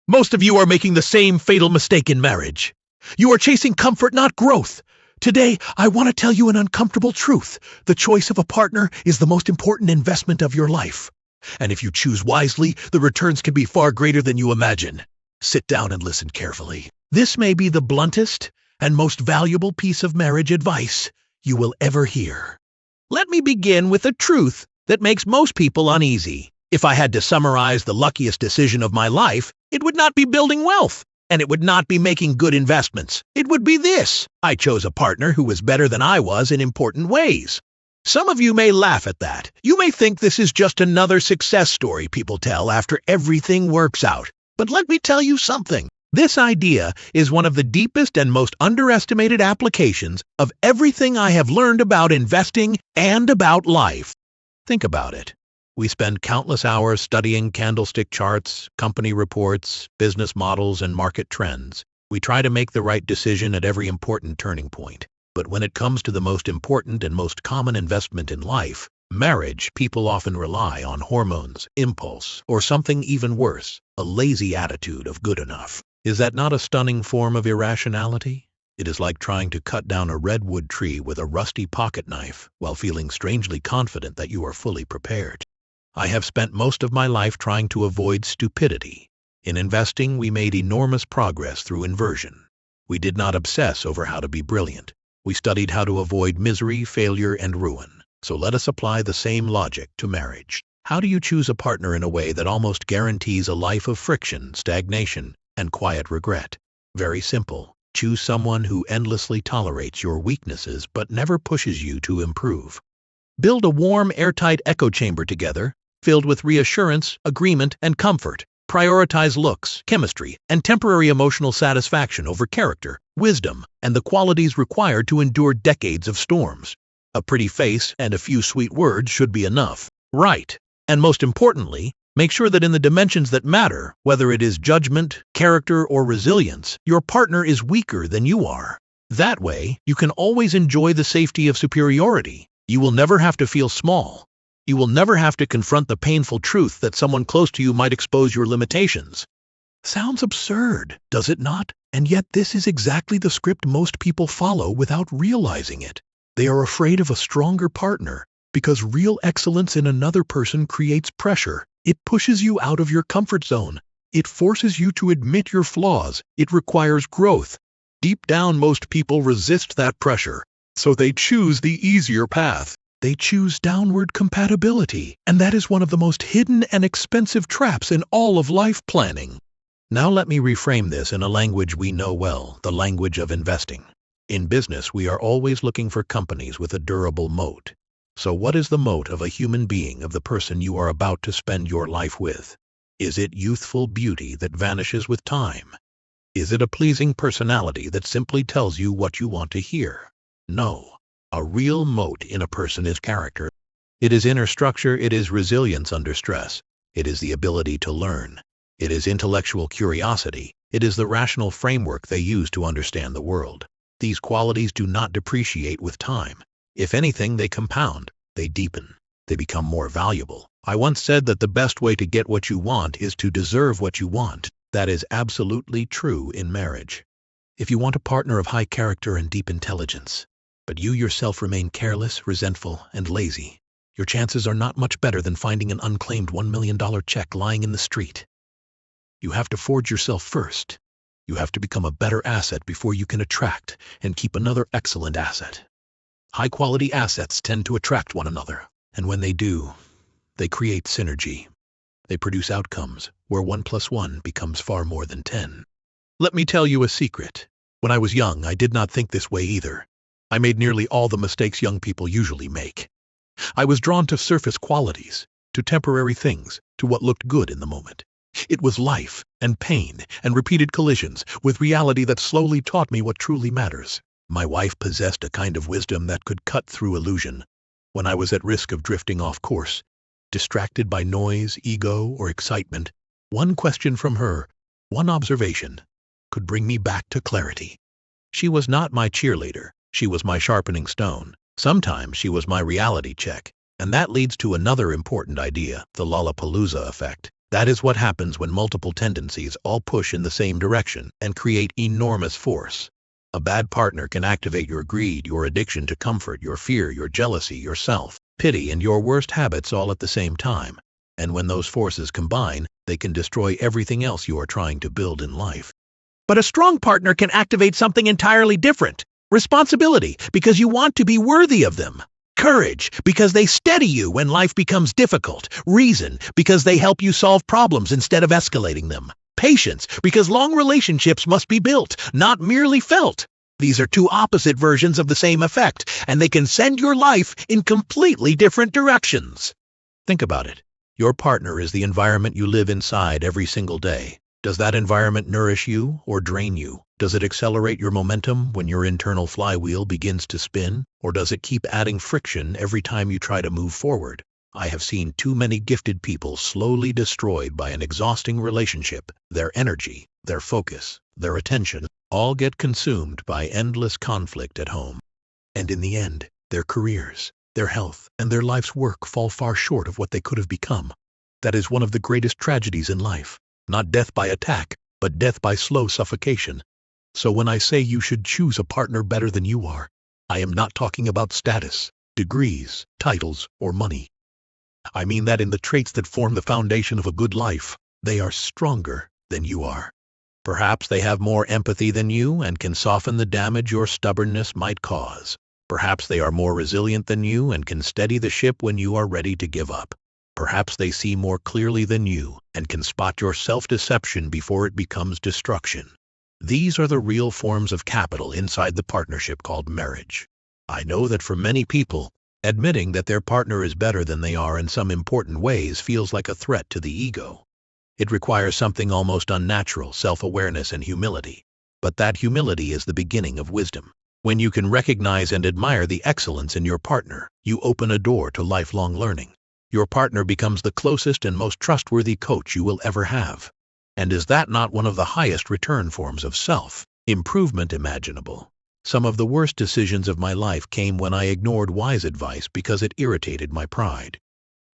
Most of you are making the same fatal mistake in marriage. You are chasing comfort, not growth. Today, I want to tell you an uncomfortable truth. The choice of a partner is the most important investment of your life. And if you choose wisely, the returns can be far greater than you imagine. Sit down and listen carefully. This may be the bluntest and most valuable piece of marriage advice you will ever hear. Let me begin with a truth that makes most people uneasy. If I had to summarize the luckiest decision of my life, it would not be building wealth, and it would not be making good investments. It would be this: I chose a partner who was better than I was in important ways. Some of you may laugh at that. You may think this is just another success story people tell after everything works out. But let me tell you something. This idea is one of the deepest and most underestimated applications of everything I have learned about investing and about life. Think about it. We spend countless hours studying candlestick charts, company reports, business models, and market trends. We try to make the right decision at every important turning point. But when it comes to the most important and most common investment in life, marriage, people often rely on hormones, impulse, or something even worse, a lazy attitude of good enough. Is that not a stunning form of irrationality? It is like trying to cut down a redwood tree with a rusty pocket knife while feeling strangely confident that you are fully prepared. I have spent most of my life trying to avoid stupidity. In investing, we made enormous progress through inversion. We did not obsess over how to be brilliant. We studied how to avoid misery, failure, and ruin. So let us apply the same logic to marriage. How do you choose a partner in a way that almost guarantees a life of friction, stagnation, and quiet regret? Very simple. Choose someone who endlessly tolerates your weaknesses but never pushes you to improve. Build a warm, airtight echo chamber together, filled with reassurance, agreement, and comfort. Prioritize looks, chemistry, and temporary emotional satisfaction over character, wisdom, and the qualities required to endure decades of storms. A pretty face and a few sweet words should be enough. Right. And most importantly, make sure that in the dimensions that matter, whether it is judgment, character, or resilience, your partner is weaker than you are. That way, you can always enjoy the safety of superiority. You will never have to feel small. You will never have to confront the painful truth that someone close to you might expose your limitations. Sounds absurd, does it not? And yet this is exactly the script most people follow without realizing it. They are afraid of a stronger partner because real excellence in another person creates pressure. It pushes you out of your comfort zone. It forces you to admit your flaws. It requires growth. Deep down, most people resist that pressure, so they choose the easier path. They choose downward compatibility, and that is one of the most hidden and expensive traps in all of life planning. Now let me reframe this in a language we know well, the language of investing. In business, we are always looking for companies with a durable moat. So what is the moat of a human being, of the person you are about to spend your life with? Is it youthful beauty that vanishes with time? Is it a pleasing personality that simply tells you what you want to hear? No. A real moat in a person is character. It is inner structure, it is resilience under stress, it is the ability to learn, it is intellectual curiosity, it is the rational framework they use to understand the world. These qualities do not depreciate with time. If anything, they compound, they deepen, they become more valuable. I once said that the best way to get what you want is to deserve what you want. That is absolutely true in marriage. If you want a partner of high character and deep intelligence, but you yourself remain careless, resentful, and lazy, your chances are not much better than finding an unclaimed $1 million check lying in the street. You have to forge yourself first. You have to become a better asset before you can attract and keep another excellent asset. High-quality assets tend to attract one another, and when they do, they create synergy. They produce outcomes where 1 + 1 becomes far more than 10. Let me tell you a secret. When I was young, I did not think this way either. I made nearly all the mistakes young people usually make. I was drawn to surface qualities, to temporary things, to what looked good in the moment. It was life and pain and repeated collisions with reality that slowly taught me what truly matters. My wife possessed a kind of wisdom that could cut through illusion. When I was at risk of drifting off course, distracted by noise, ego, or excitement, one question from her, one observation, could bring me back to clarity. She was not my cheerleader. She was my sharpening stone. Sometimes she was my reality check. And that leads to another important idea, the Lollapalooza effect. That is what happens when multiple tendencies all push in the same direction and create enormous force. A bad partner can activate your greed, your addiction to comfort, your fear, your jealousy, your self-pity, and your worst habits all at the same time. And when those forces combine, they can destroy everything else you are trying to build in life. But a strong partner can activate something entirely different. Responsibility, because you want to be worthy of them. Courage, because they steady you when life becomes difficult. Reason, because they help you solve problems instead of escalating them. Patience, because long relationships must be built, not merely felt. These are two opposite versions of the same effect, and they can send your life in completely different directions. Think about it. Your partner is the environment you live inside every single day. Does that environment nourish you or drain you? Does it accelerate your momentum when your internal flywheel begins to spin? Or does it keep adding friction every time you try to move forward? I have seen too many gifted people slowly destroyed by an exhausting relationship. Their energy, their focus, their attention, all get consumed by endless conflict at home. And in the end, their careers, their health, and their life's work fall far short of what they could have become. That is one of the greatest tragedies in life. Not death by attack, but death by slow suffocation. So when I say you should choose a partner better than you are, I am not talking about status, degrees, titles, or money. I mean that in the traits that form the foundation of a good life, they are stronger than you are. Perhaps they have more empathy than you and can soften the damage your stubbornness might cause. Perhaps they are more resilient than you and can steady the ship when you are ready to give up. Perhaps they see more clearly than you and can spot your self-deception before it becomes destruction. These are the real forms of capital inside the partnership called marriage. I know that for many people, admitting that their partner is better than they are in some important ways feels like a threat to the ego. It requires something almost unnatural, self-awareness and humility. But that humility is the beginning of wisdom. When you can recognize and admire the excellence in your partner, you open a door to lifelong learning. Your partner becomes the closest and most trustworthy coach you will ever have. And is that not one of the highest return forms of self-improvement imaginable? Some of the worst decisions of my life came when I ignored wise advice because it irritated my pride.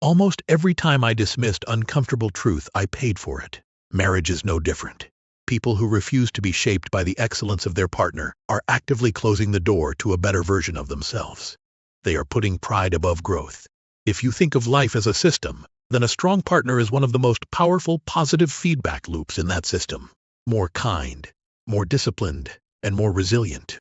Almost every time I dismissed uncomfortable truth, I paid for it. Marriage is no different. People who refuse to be shaped by the excellence of their partner are actively closing the door to a better version of themselves. They are putting pride above growth. If you think of life as a system, then a strong partner is one of the most powerful positive feedback loops in that system. More kind, more disciplined, and more resilient.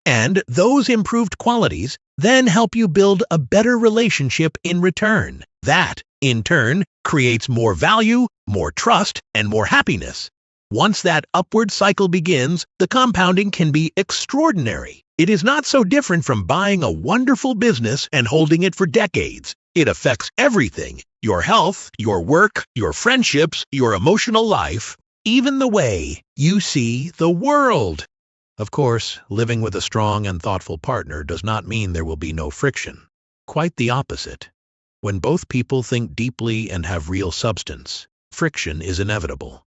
And those improved qualities then help you build a better relationship in return. That, in turn, creates more value, more trust, and more happiness. Once that upward cycle begins, the compounding can be extraordinary. It is not so different from buying a wonderful business and holding it for decades. It affects everything: your health, your work, your friendships, your emotional life, even the way you see the world. Of course, living with a strong and thoughtful partner does not mean there will be no friction. Quite the opposite. When both people think deeply and have real substance, friction is inevitable.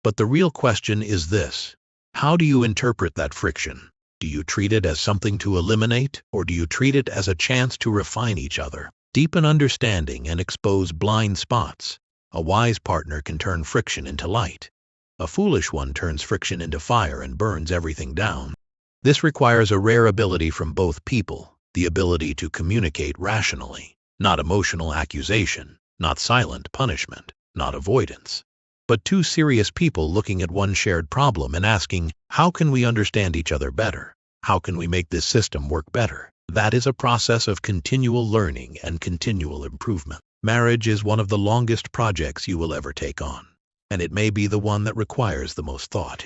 But the real question is this: how do you interpret that friction? Do you treat it as something to eliminate, or do you treat it as a chance to refine each other, deepen understanding, and expose blind spots? A wise partner can turn friction into light. A foolish one turns friction into fire and burns everything down. This requires a rare ability from both people, the ability to communicate rationally, not emotional accusation, not silent punishment, not avoidance, but two serious people looking at one shared problem and asking, how can we understand each other better? How can we make this system work better? That is a process of continual learning and continual improvement. Marriage is one of the longest projects you will ever take on, and it may be the one that requires the most thought.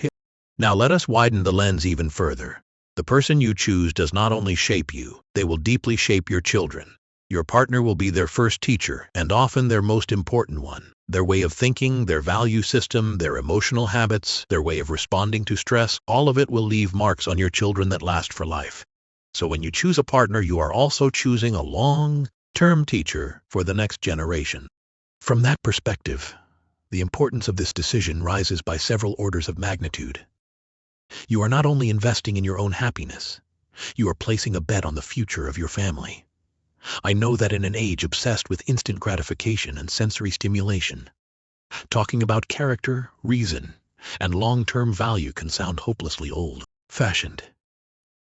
Now let us widen the lens even further. The person you choose does not only shape you, they will deeply shape your children. Your partner will be their first teacher, and often their most important one. Their way of thinking, their value system, their emotional habits, their way of responding to stress, all of it will leave marks on your children that last for life. So when you choose a partner, you are also choosing a long-term teacher for the next generation. From that perspective, the importance of this decision rises by several orders of magnitude. You are not only investing in your own happiness, you are placing a bet on the future of your family. I know that in an age obsessed with instant gratification and sensory stimulation, Talking about character, reason, and long-term value can sound hopelessly old-fashioned.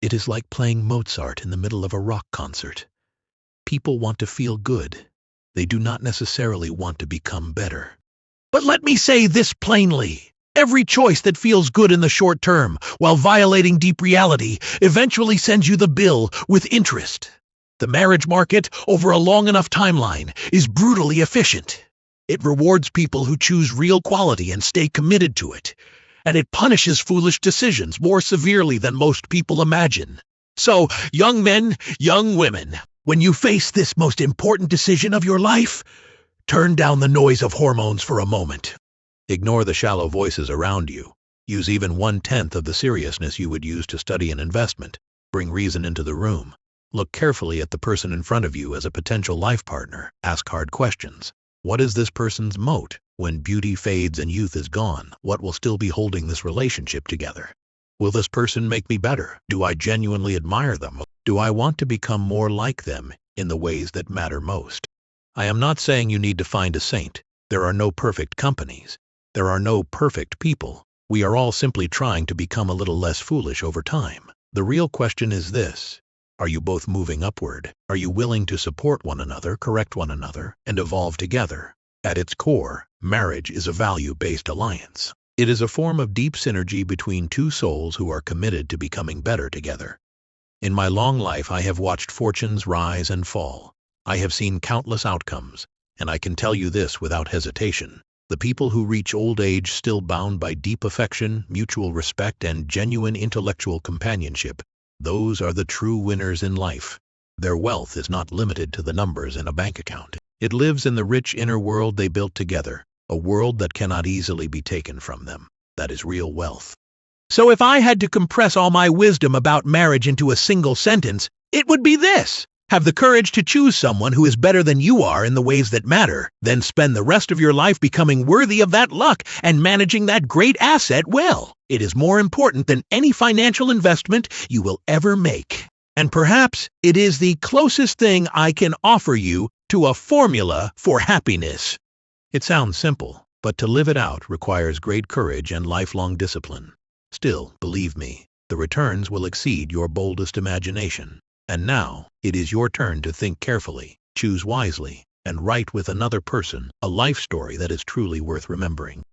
It is like playing Mozart in the middle of a rock concert. People want to feel good. They do not necessarily want to become better. But let me say this plainly. Every choice that feels good in the short term, while violating deep reality, eventually sends you the bill with interest. The marriage market, over a long enough timeline, is brutally efficient. It rewards people who choose real quality and stay committed to it. And it punishes foolish decisions more severely than most people imagine. So, young men, young women, when you face this most important decision of your life, turn down the noise of hormones for a moment. Ignore the shallow voices around you. Use even 1/10 of the seriousness you would use to study an investment. Bring reason into the room. Look carefully at the person in front of you as a potential life partner. Ask hard questions. What is this person's moat? When beauty fades and youth is gone, what will still be holding this relationship together? Will this person make me better? Do I genuinely admire them? Do I want to become more like them in the ways that matter most? I am not saying you need to find a saint. There are no perfect companies. There are no perfect people. We are all simply trying to become a little less foolish over time. The real question is this. Are you both moving upward? Are you willing to support one another, correct one another, and evolve together? At its core, marriage is a value-based alliance. It is a form of deep synergy between two souls who are committed to becoming better together. In my long life, I have watched fortunes rise and fall. I have seen countless outcomes, and I can tell you this without hesitation. The people who reach old age still bound by deep affection, mutual respect, and genuine intellectual companionship, those are the true winners in life. Their wealth is not limited to the numbers in a bank account. It lives in the rich inner world they built together, a world that cannot easily be taken from them. That is real wealth. So if I had to compress all my wisdom about marriage into a single sentence, it would be this. Have the courage to choose someone who is better than you are in the ways that matter, then spend the rest of your life becoming worthy of that luck and managing that great asset well. It is more important than any financial investment you will ever make. And perhaps it is the closest thing I can offer you to a formula for happiness. It sounds simple, but to live it out requires great courage and lifelong discipline. Still, believe me, the returns will exceed your boldest imagination. And now, it is your turn to think carefully, choose wisely, and write with another person a life story that is truly worth remembering.